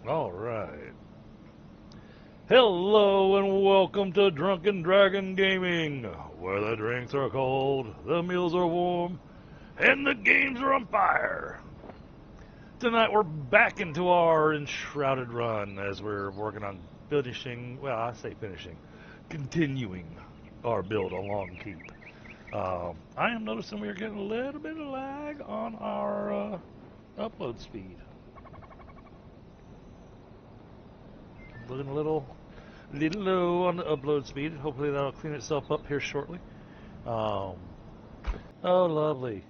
Alright. Hello and welcome to Drunken Dragon Gaming, where the drinks are cold, the meals are warm, and the games are on fire. Tonight we're back into our Enshrouded run as we're working on finishing, well, I say finishing, continuing our build on Longkeep. I am noticing we're getting a little bit of lag on our upload speed. Looking a little low on the upload speed. Hopefully that'll clean itself up here shortly. Oh, lovely.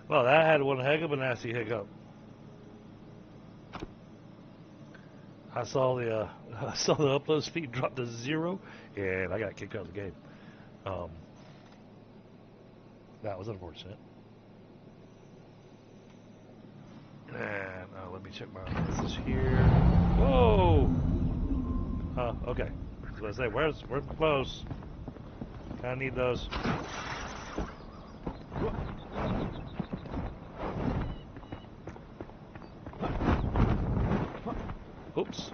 Well, that had one heck of a nasty hiccup. I saw the upload speed drop to 0, and I got kicked out of the game. That was unfortunate. And let me check my message here. Whoa! Okay. I was gonna say, where's my clothes? Kinda need those. Oops.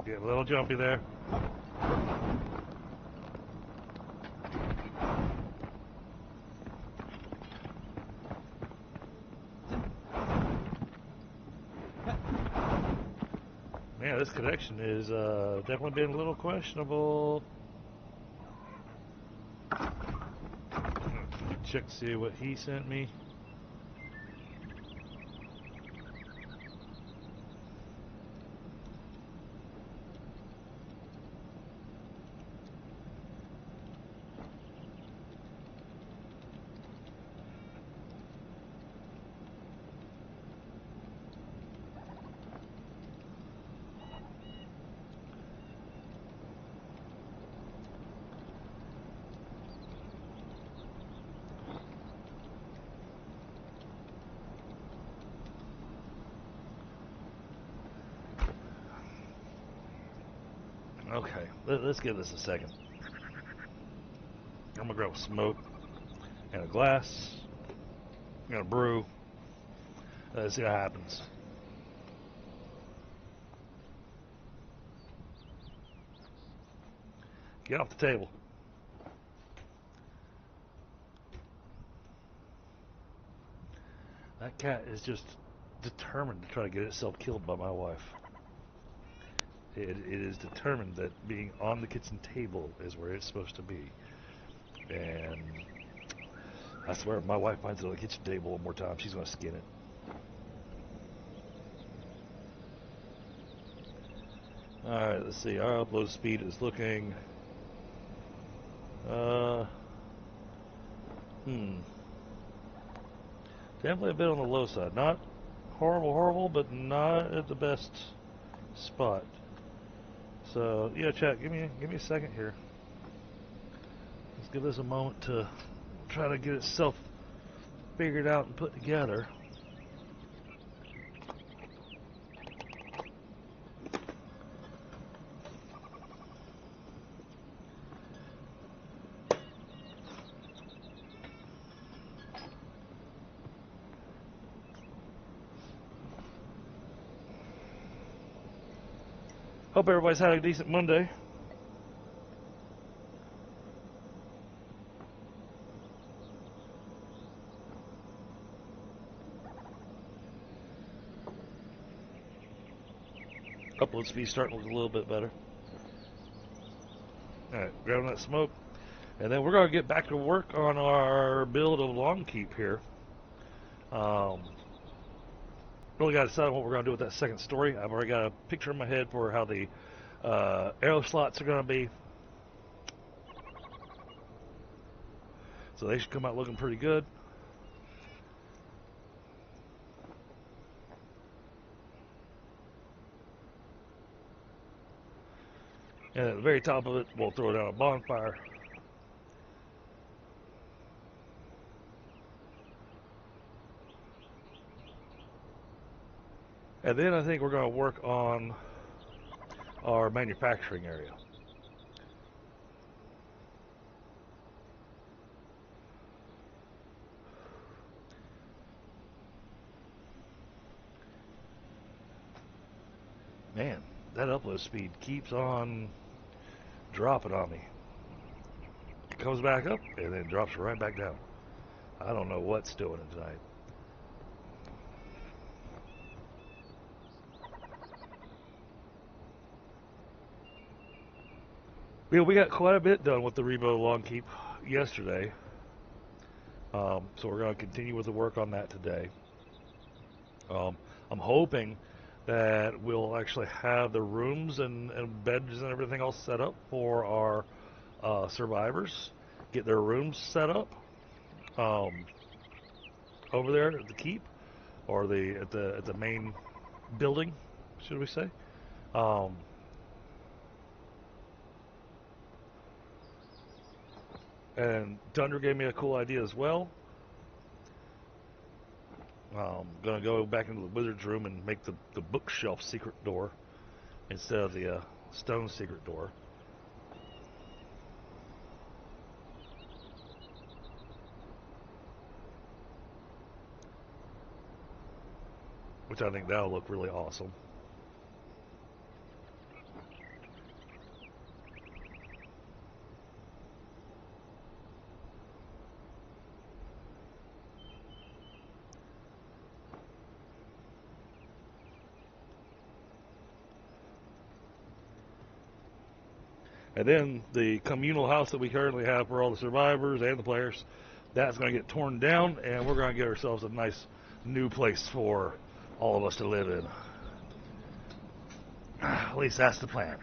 Get a little jumpy there. Man, this connection is definitely been a little questionable. Check to see what he sent me. Okay, let's give this a second. I'm gonna grab a smoke and a glass. I'm gonna brew. Let's see what happens. Get off the table. That cat is just determined to try to get itself killed by my wife. It is determined that being on the kitchen table is where it's supposed to be. And I swear if my wife finds it on the kitchen table one more time, she's going to skin it. Alright, let's see. Our upload speed is looking... Definitely a bit on the low side. Not horrible, but not at the best spot. So, yeah, chat, give me a second here. Let's give this a moment to try to get itself figured out and put together. Hope everybody's had a decent Monday. Upload speed starting to look a little bit better. Alright, grabbing that smoke. And then we're going to get back to work on our build of Longkeep here. Really got to decide on what we're going to do with that second story. I've already got a picture in my head for how the arrow slots are going to be. So they should come out looking pretty good. And at the very top of it, we'll throw down a bonfire. And then I think we're going to work on our manufacturing area. Man, that upload speed keeps on dropping on me. It comes back up and then drops right back down. I don't know what's doing it tonight. Yeah, we got quite a bit done with the Rebo Longkeep yesterday. So we're going to continue with the work on that today. I'm hoping that we'll actually have the rooms and beds and everything all set up for our survivors. Get their rooms set up over there at the keep, or at the main building, should we say? And Thunder gave me a cool idea as well. Gonna go back into the wizard's room and make the bookshelf secret door instead of the stone secret door. Which I think that'll look really awesome. And then the communal house that we currently have for all the survivors and the players, that's going to get torn down, and we're going to get ourselves a nice new place for all of us to live in. At least that's the plan.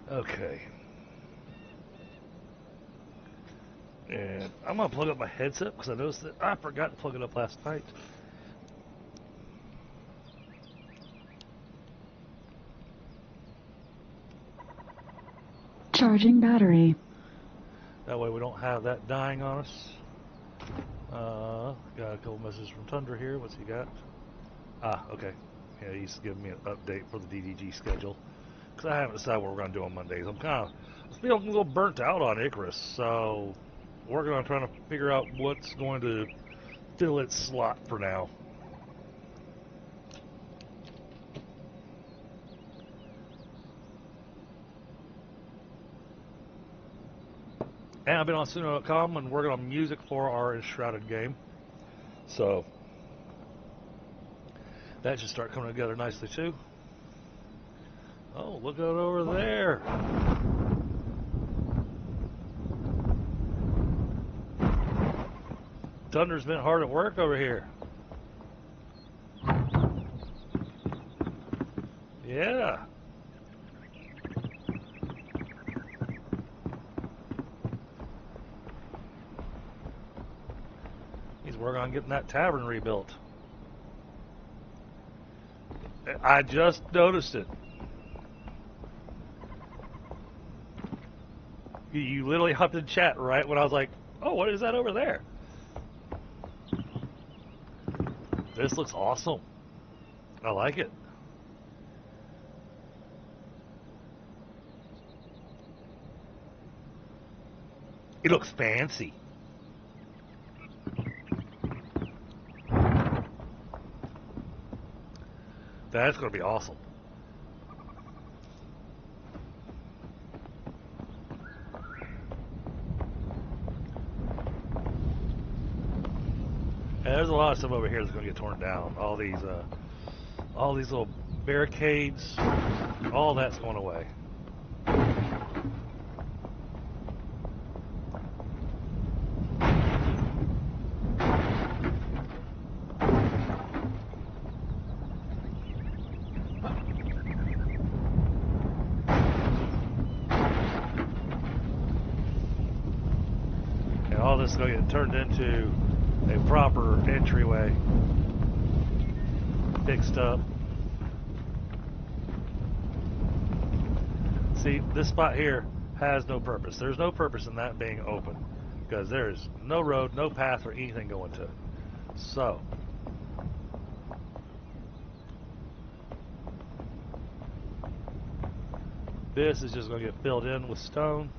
Okay. And I'm going to plug up my headset because I noticed that I forgot to plug it up last night. Charging battery. That way we don't have that dying on us. Got a couple messages from Tundra here. What's he got? Okay. Yeah, he's giving me an update for the DDG schedule. Because I haven't decided what we're going to do on Mondays. I'm feeling a little burnt out on Icarus. So, working on trying to figure out what's going to fill its slot for now. And I've been on Suno.com and working on music for our Enshrouded game. So, that should start coming together nicely too. Oh, look out over there. Thunder's been hard at work over here. Yeah. He's working on getting that tavern rebuilt. I just noticed it. You literally hopped in chat right when I was like, oh, what is that over there? This looks awesome. I like it. It looks fancy. That's going to be awesome. And there's a lot of stuff over here that's going to get torn down. All these little barricades, all that's going away. And all this is going to get turned into a proper entryway, fixed up. See, this spot here has no purpose. There's no purpose in that being open because there's no road, no path, or anything going to it. So, This is just going to get filled in with stone,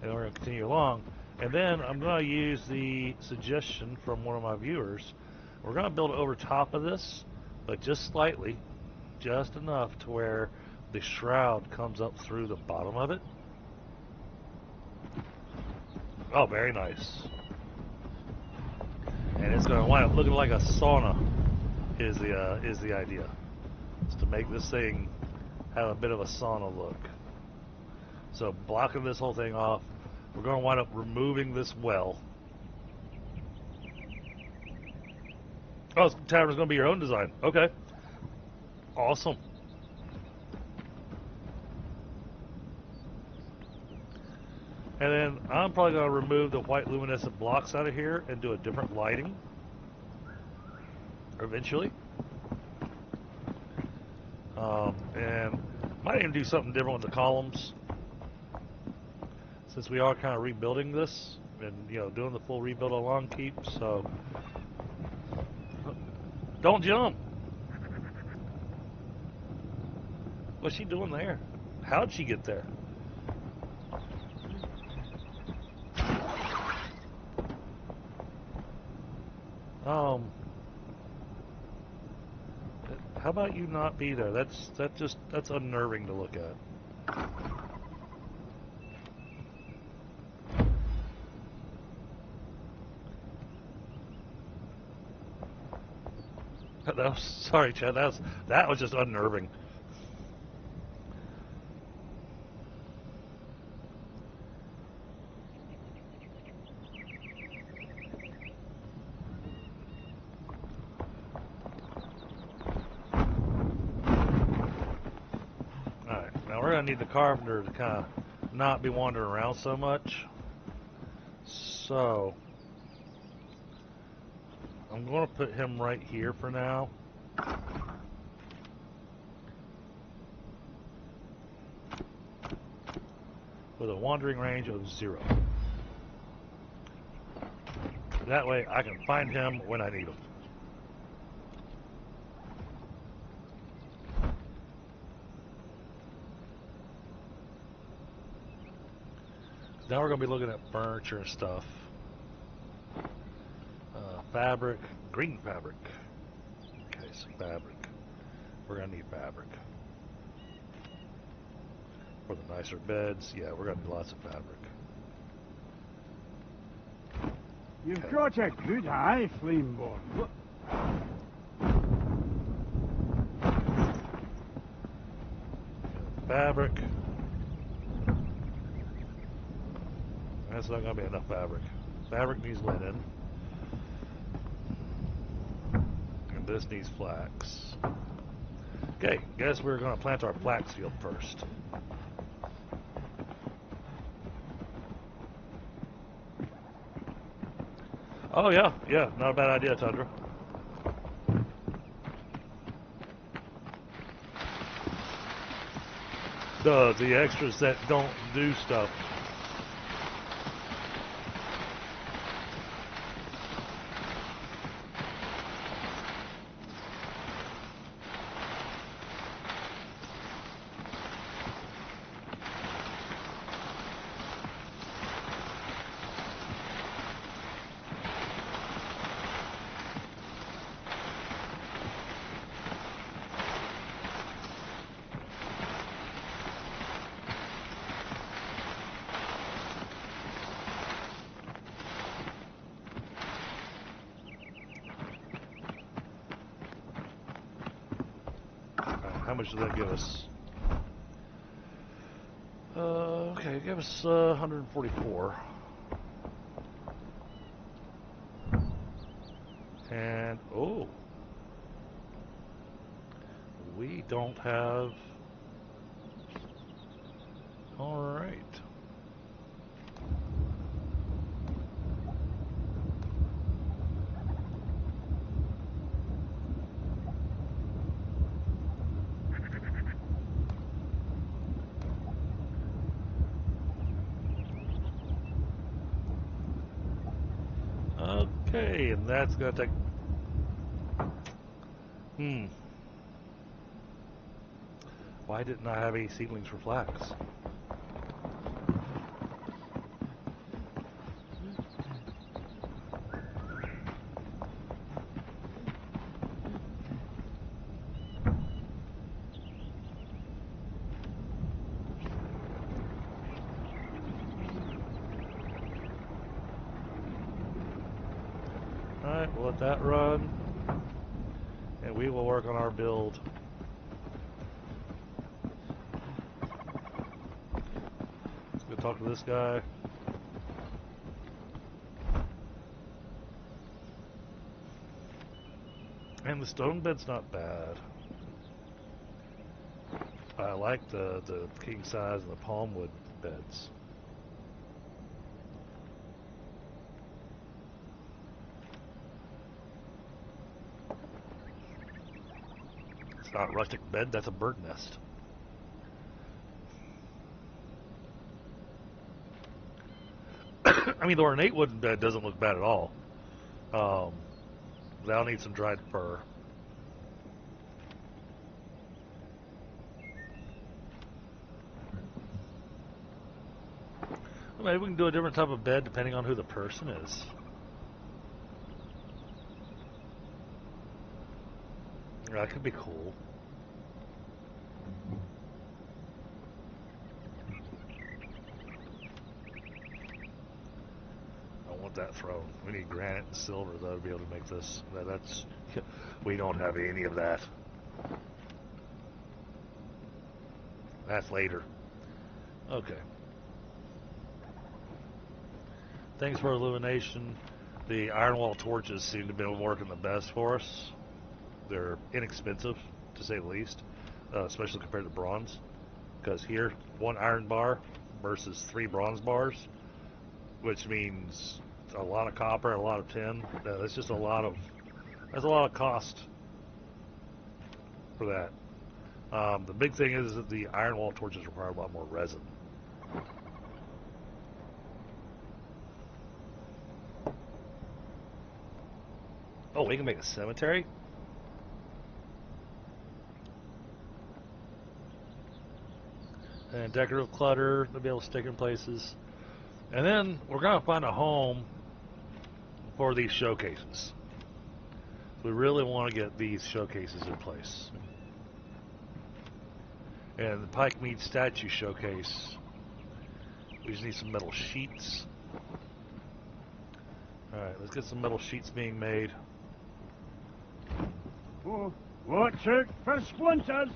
and we're going to continue along. And then I'm going to use the suggestion from one of my viewers. We're going to build over top of this, but just slightly, just enough to where the shroud comes up through the bottom of it. Oh, very nice. And it's going to wind up looking like a sauna. Is the idea? Is to make this thing have a bit of a sauna look. So blocking this whole thing off, we're going to wind up removing this well. Oh, this tavern's going to be your own design. Okay. Awesome. And then I'm probably going to remove the white luminescent blocks out of here and do a different lighting eventually. And might even do something different with the columns, since we are kind of rebuilding this and, you know, doing the full rebuild of Longkeep. So don't jump. What's she doing there? How'd she get there? How about you not be there? That's unnerving to look at. Sorry, Chad. That was just unnerving. Need the carpenter to kind of not be wandering around so much. So I'm going to put him right here for now. With a wandering range of 0. That way I can find him when I need him. Now we're going to be looking at furniture and stuff. Fabric, green fabric. Okay, so fabric. We're going to need fabric. For the nicer beds, yeah, we're going to need lots of fabric. You've got a good eye, Flameborn. Fabric. That's not going to be enough fabric. Fabric needs linen. And this needs flax. Okay, guess we're going to plant our flax field first. Oh yeah, not a bad idea, Tundra. The extras that don't do stuff. How much does that give us? Okay, give us 144. And, oh. We don't have... Alright. Okay, and that's going to take... Why didn't I have any seedlings for flax? Alright, we'll let that run. And we will work on our build. Let's go talk to this guy. And the stone bed's not bad. I like the king size and the palm wood beds. It's not a rustic bed, that's a bird nest. I mean, the ornate wooden bed doesn't look bad at all. That'll need some dried fur. Maybe we can do a different type of bed depending on who the person is. That could be cool. I want that throne. We need granite and silver though to be able to make this. That's we don't have any of that. That's later. Okay. Thanks for illumination. The iron wall torches seem to have been working the best for us. They're inexpensive, to say the least, especially compared to bronze. Because here, 1 iron bar versus 3 bronze bars, which means a lot of copper, a lot of tin. That's just a lot of cost for that. The big thing is that the iron wall torches require a lot more resin. Oh, we can make a cemetery? And decorative clutter to be able to stick in places. And then we're going to find a home for these showcases. We really want to get these showcases in place. And the Pike Mead statue showcase, we just need some metal sheets. Alright, let's get some metal sheets being made. Oh, watch out for splinters!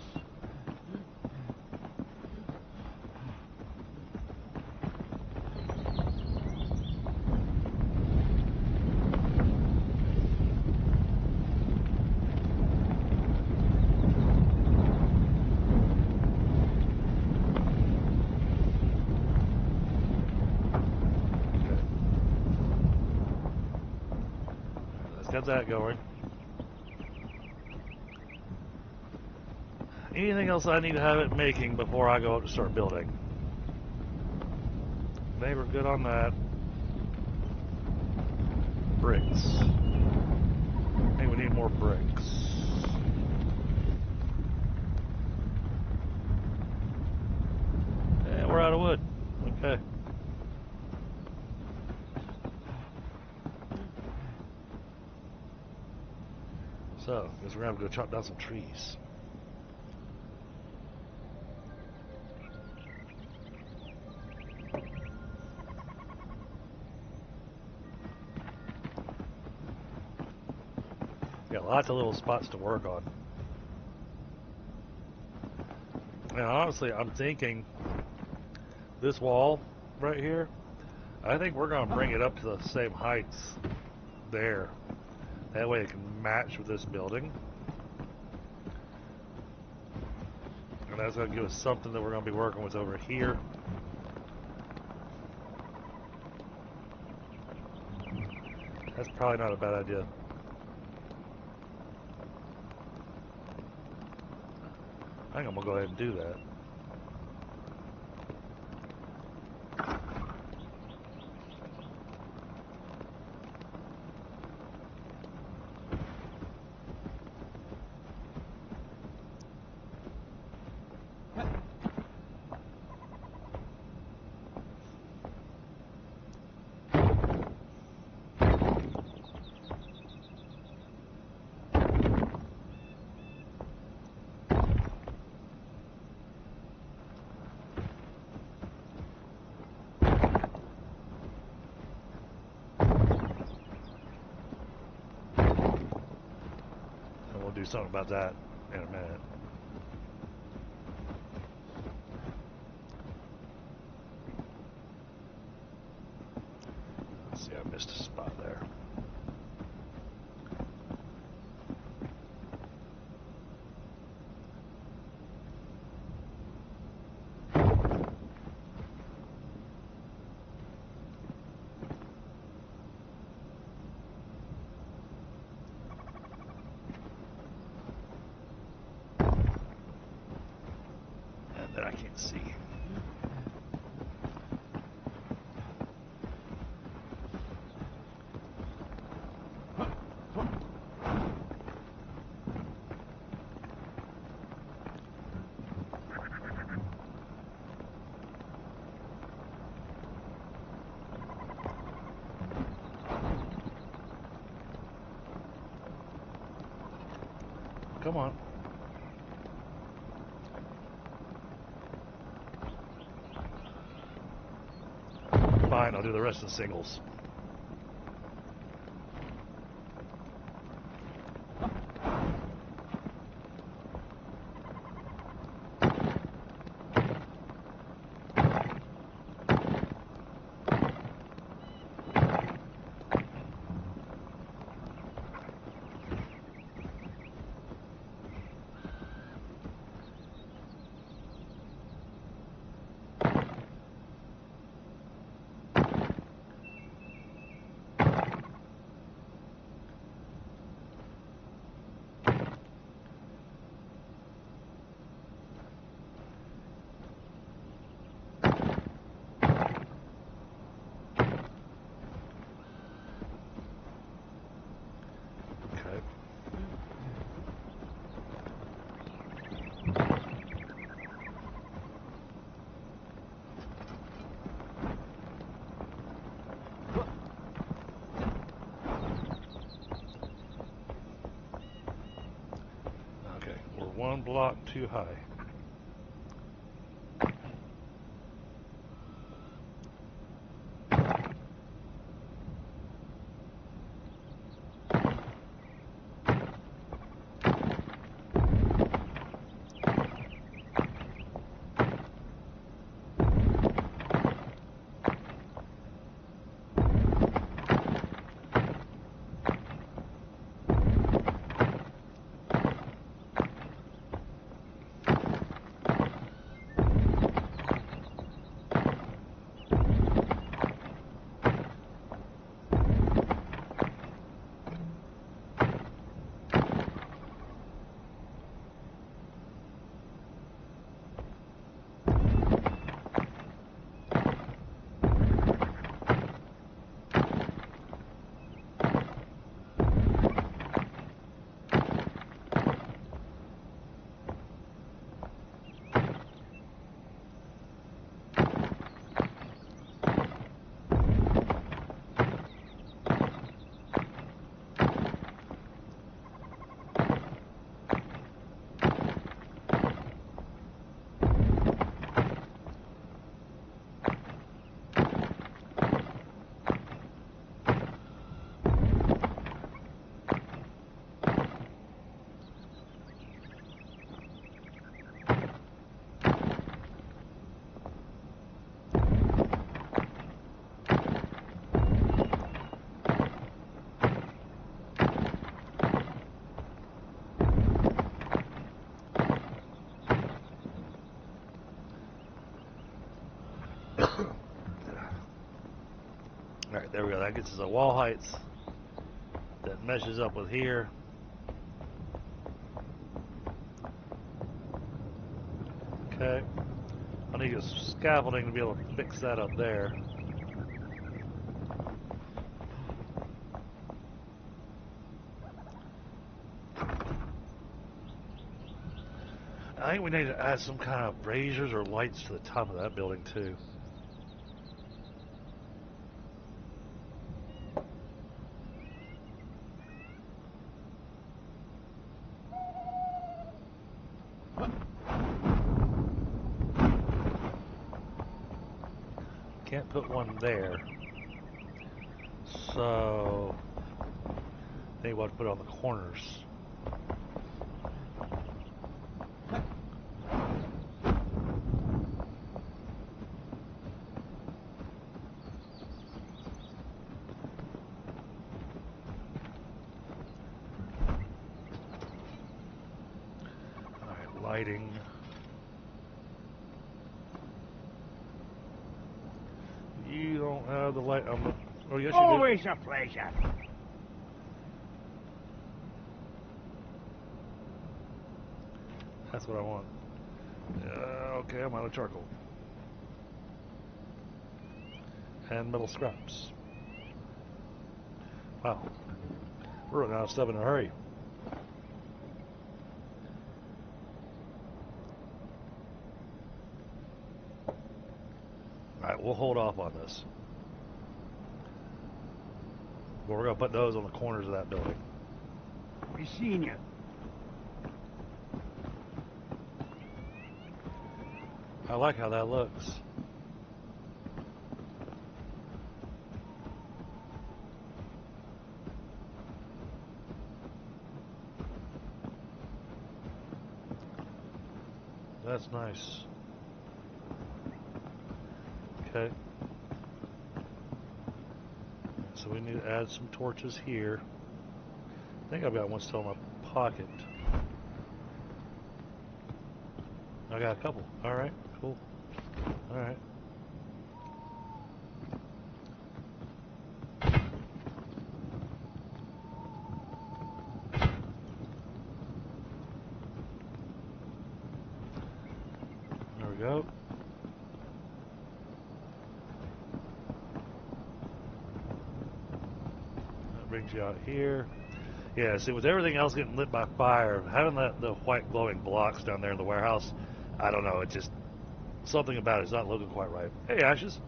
Got that going. Anything else I need to have it making before I go out to start building? They were good on that. Bricks. I think we need more bricks. And we're out of wood. Okay. So, I guess we're going to have to go chop down some trees. Got lots of little spots to work on. And honestly, I'm thinking this wall right here, I think we're going to bring it up to the same heights there. That way it can match with this building. And that's going to give us something that we're going to be working with over here. That's probably not a bad idea. I think I'm going to go ahead and do that. do something about that in a minute. Let's see, I missed a spot there. That I can't see. Come on. Fine, I'll do the rest of the singles. One block too high. Alright, there we go. That gets us a wall heights that meshes up with here. Okay. I need some scaffolding to be able to fix that up there. I think we need to add some kind of braziers or lights to the top of that building too. Can't put one there, so I think we'll have to put it on the corners. lighting. You don't have the light on the... Oh, yes, you do. Always a pleasure. That's what I want. Okay, I'm out of charcoal. And metal scraps. Wow. We're running out of stuff in a hurry. Alright, we'll hold off on this. But we're going to put those on the corners of that building. We seen you. I like how that looks. That's nice. Okay. So we need to add some torches here. I think I've got one still in my pocket. I got a couple. Alright, cool. Alright. There we go. That brings you out here. Yeah, see, with everything else getting lit by fire, having the white glowing blocks down there in the warehouse, I don't know, it just, something about it's not looking quite right. Hey, Ashes.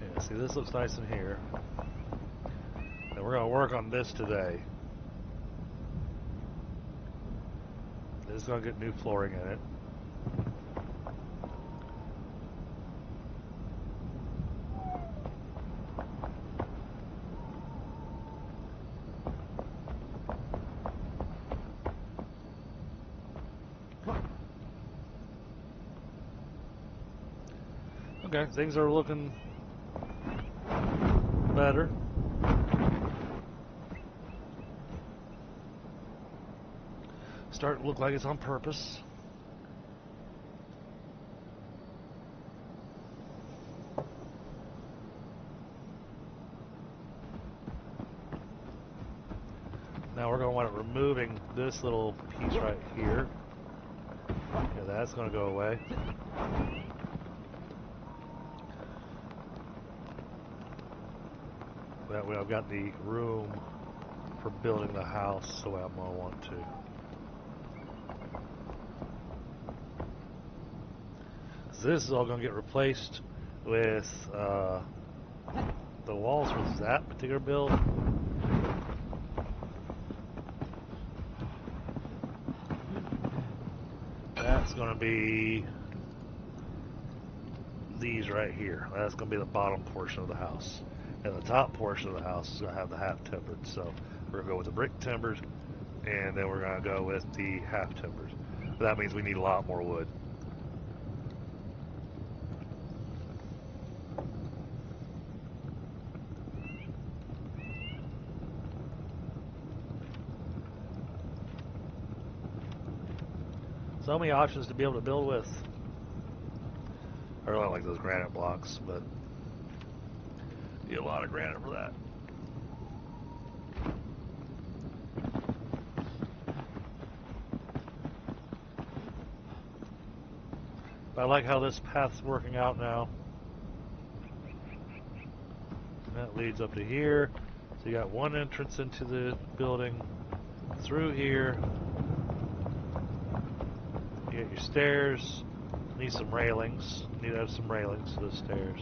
Yeah, see, this looks nice in here. And we're going to work on this today. This is going to get new flooring in it. Okay, things are looking better. Starting to look like it's on purpose. Now we're going to want it removing this little piece right here. Yeah, that's going to go away. That way I've got the room for building the house the way I'm going to want to. So this is all going to get replaced with the walls for that particular build. That's going to be these right here. That's going to be the bottom portion of the house. And the top portion of the house is going to have the half timbered. So we're going to go with the brick timbers, and then we're going to go with the half timbers. That means we need a lot more wood. So many options to be able to build with. I really like those granite blocks, but need a lot of granite for that. But I like how this path's working out now. That leads up to here. So you got one entrance into the building through here. You got your stairs. Need some railings. Need to have some railings to the stairs.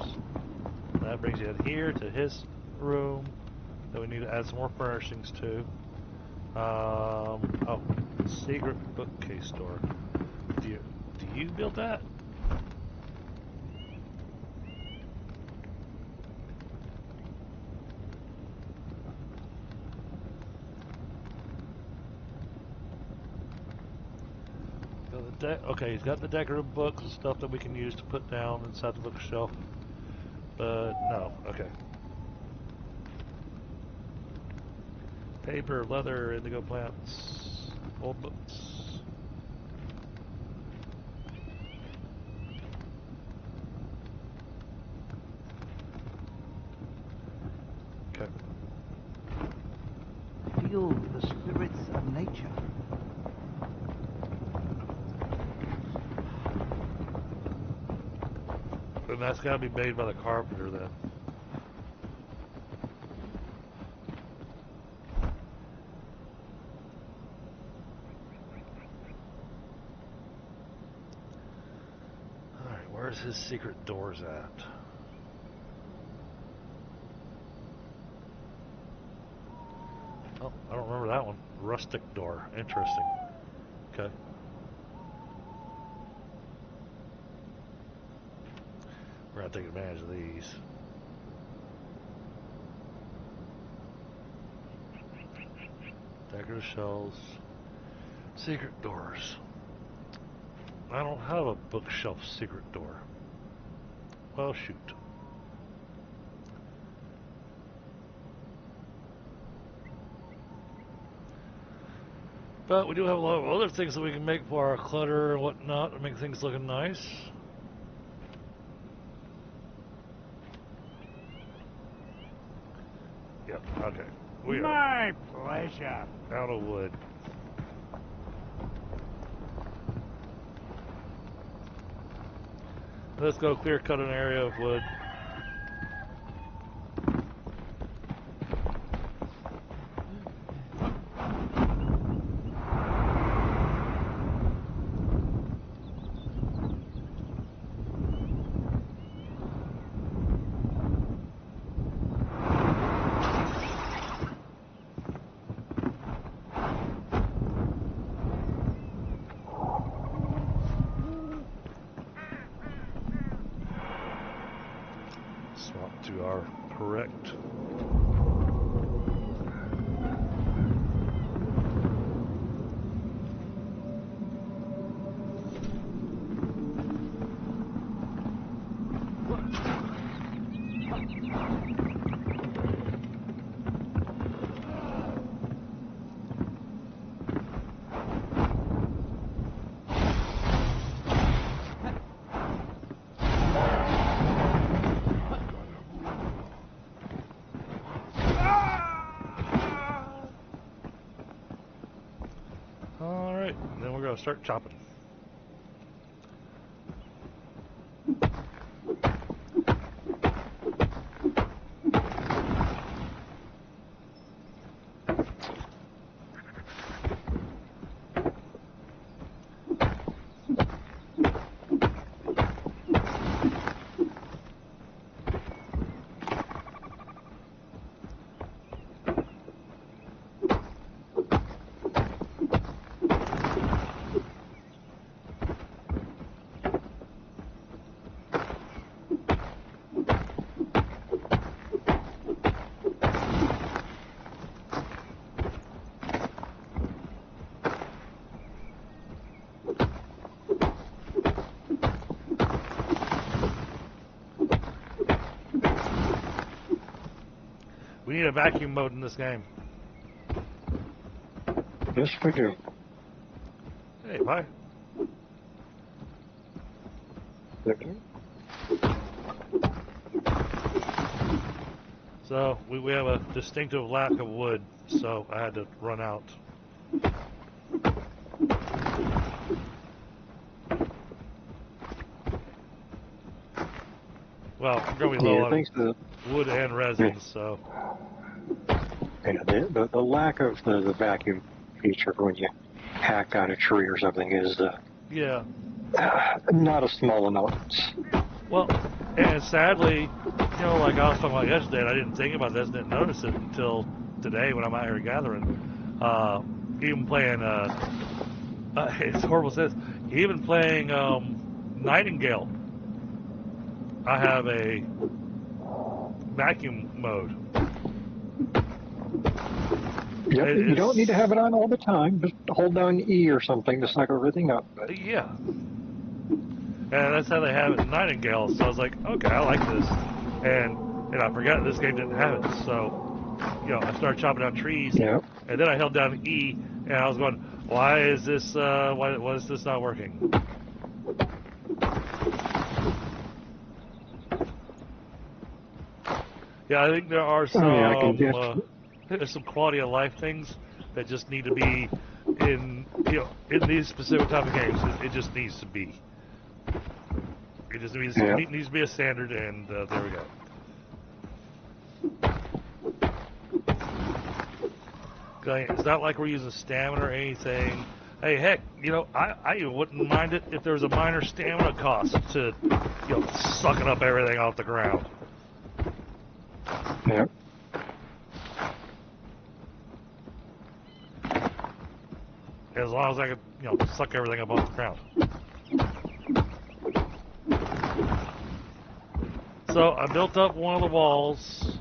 That brings you in here to his room that we need to add some more furnishings to. Oh, secret bookcase door. Do you build that? Okay, he's got the decorative books and stuff that we can use to put down inside the bookshelf. But no, okay. Paper, leather, indigo plants, old books. Okay. Feel the spirits of nature. And that's got to be made by the carpenter then. Alright, where's his secret doors at? Oh, I don't remember that one. Rustic door. Interesting. Okay. We're going to take advantage of these. Decorative shelves. Secret doors. I don't have a bookshelf secret door. Well, shoot. But we do have a lot of other things that we can make for our clutter and whatnot to make things looking nice. Yep, okay. We are My pleasure. out of wood. Let's go clear cut an area of wood. Swap to our correct. Alright, then we're going to start chopping. We need a vacuum mode in this game. Yes, we do. Hey, bye. Okay. So, we have a distinctive lack of wood, so I had to run out. Well, I'm going to be low on wood and resin, so... Yeah, the lack of the vacuum feature when you hack on a tree or something is yeah, not a small amount. well, and sadly, you know, like I was talking about yesterday, and I didn't think about this, didn't notice it until today when I'm out here gathering. Even playing, it's horrible to say this, even playing Nightingale, I have a vacuum mode. Yep, you don't need to have it on all the time. Just hold down E or something to suck everything up. But Yeah. And that's how they have it in Nightingale. So I was like, okay, I like this. And I forgot this game didn't have it. So, I started chopping down trees. yeah. And then I held down E, and I was going, why is this not working? Yeah, I think there are some, I can get... there's some quality of life things that just need to be in these specific type of games. It just needs to be. It just needs to be a standard, and there we go. Okay, it's not like we're using stamina or anything. Hey, heck, I wouldn't mind it if there was a minor stamina cost to, sucking up everything off the ground. Yeah. As long as I could, suck everything up off the ground. So I built up one of the walls.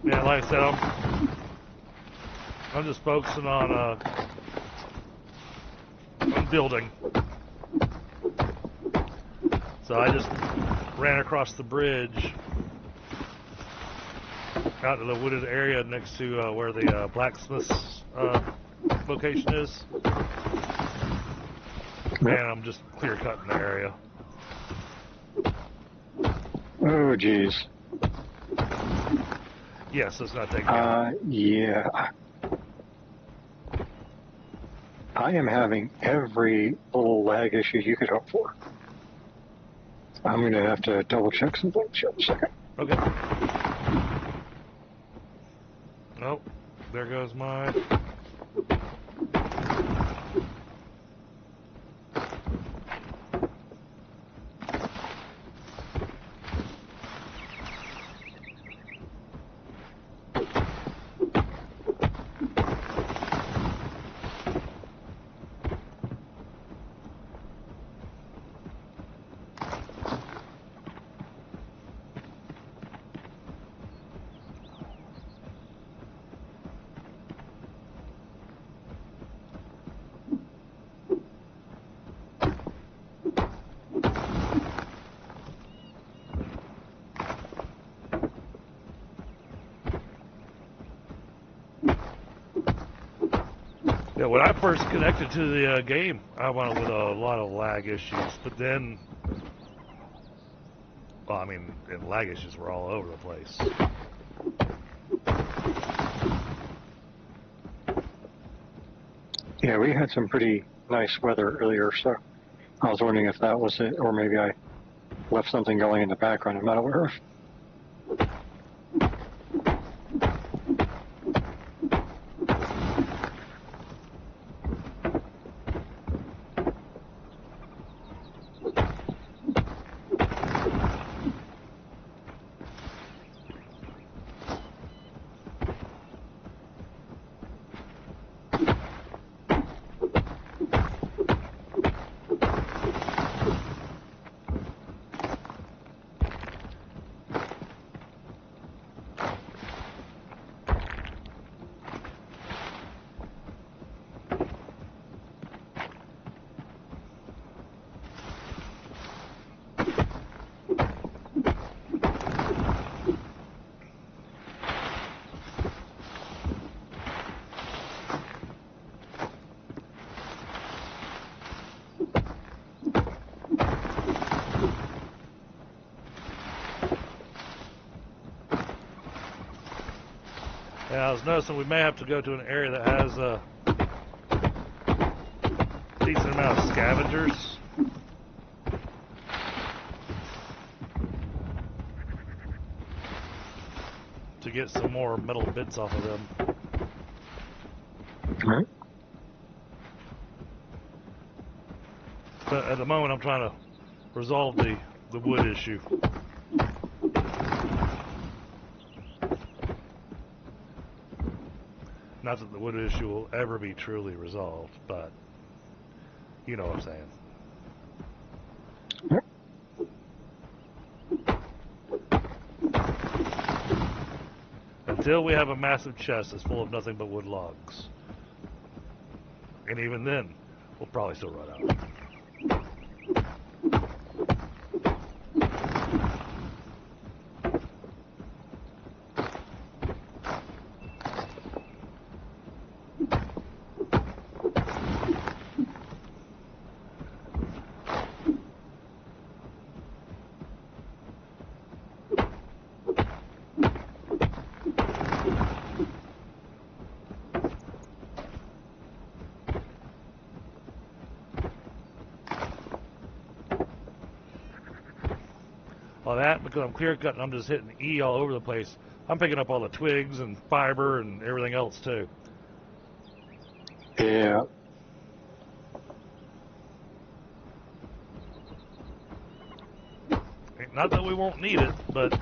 Yeah, like I said, I'm just focusing on building. So I just ran across the bridge out to the wooded area next to where the blacksmith's location is. And I'm just clear cutting the area. Oh, geez. Yes, it's not taking long. Yeah. I am having every little lag issue you could hope for. I'm going to have to double check something. Just a second. Okay. Oh, there goes my... Yeah, when I first connected to the game, I went with a lot of lag issues, but then, well, I mean, and lag issues were all over the place. Yeah, we had some pretty nice weather earlier, so I was wondering if that was it, or maybe I left something going in the background I'm not aware of. And I was noticing we may have to go to an area that has a decent amount of scavengers. To get some more metal bits off of them. Right. But at the moment I'm trying to resolve the wood issue. Not that the wood issue will ever be truly resolved, but you know what I'm saying. Yep. until we have a massive chest that's full of nothing but wood logs. And even then, we'll probably still run out. Well, that, because I'm clear cutting, I'm just hitting E all over the place. I'm picking up all the twigs and fiber and everything else too. Yeah. Not that we won't need it, but...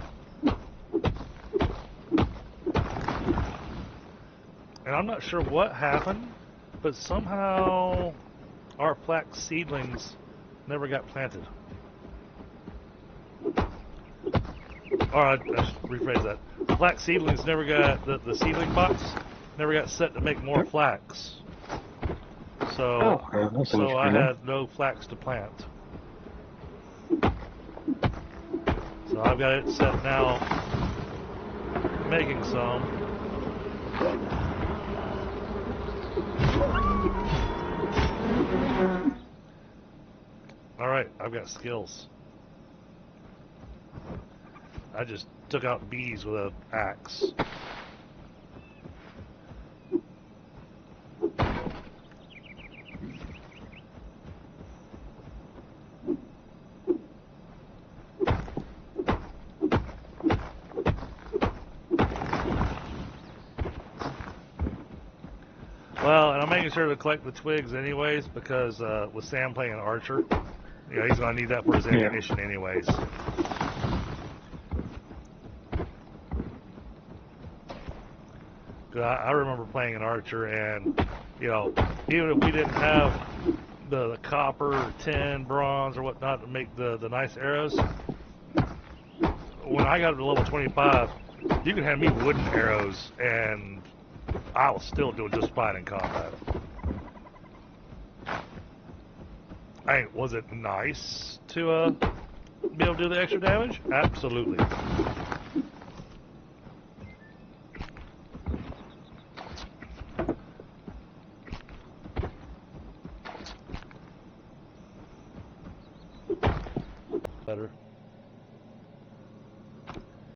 And I'm not sure what happened, but somehow our flax seedlings never got planted. Alright, I should rephrase that. The flax seedlings never got, the seedling box never got set to make more flax. So, so I had no flax to plant. So I've got it set now, making some. Alright, I've got skills. I just took out bees with an axe. Well, and I'm making sure to collect the twigs anyways, because with Sam playing an archer, you know, he's going to need that for his ammunition anyways. I remember playing an archer, and you know, even if we didn't have the copper, tin, bronze, or whatnot to make the nice arrows, when I got up to level 25, you could have me wooden arrows, and I was still doing just fine in combat. Hey, was it nice to be able to do the extra damage? Absolutely. Better.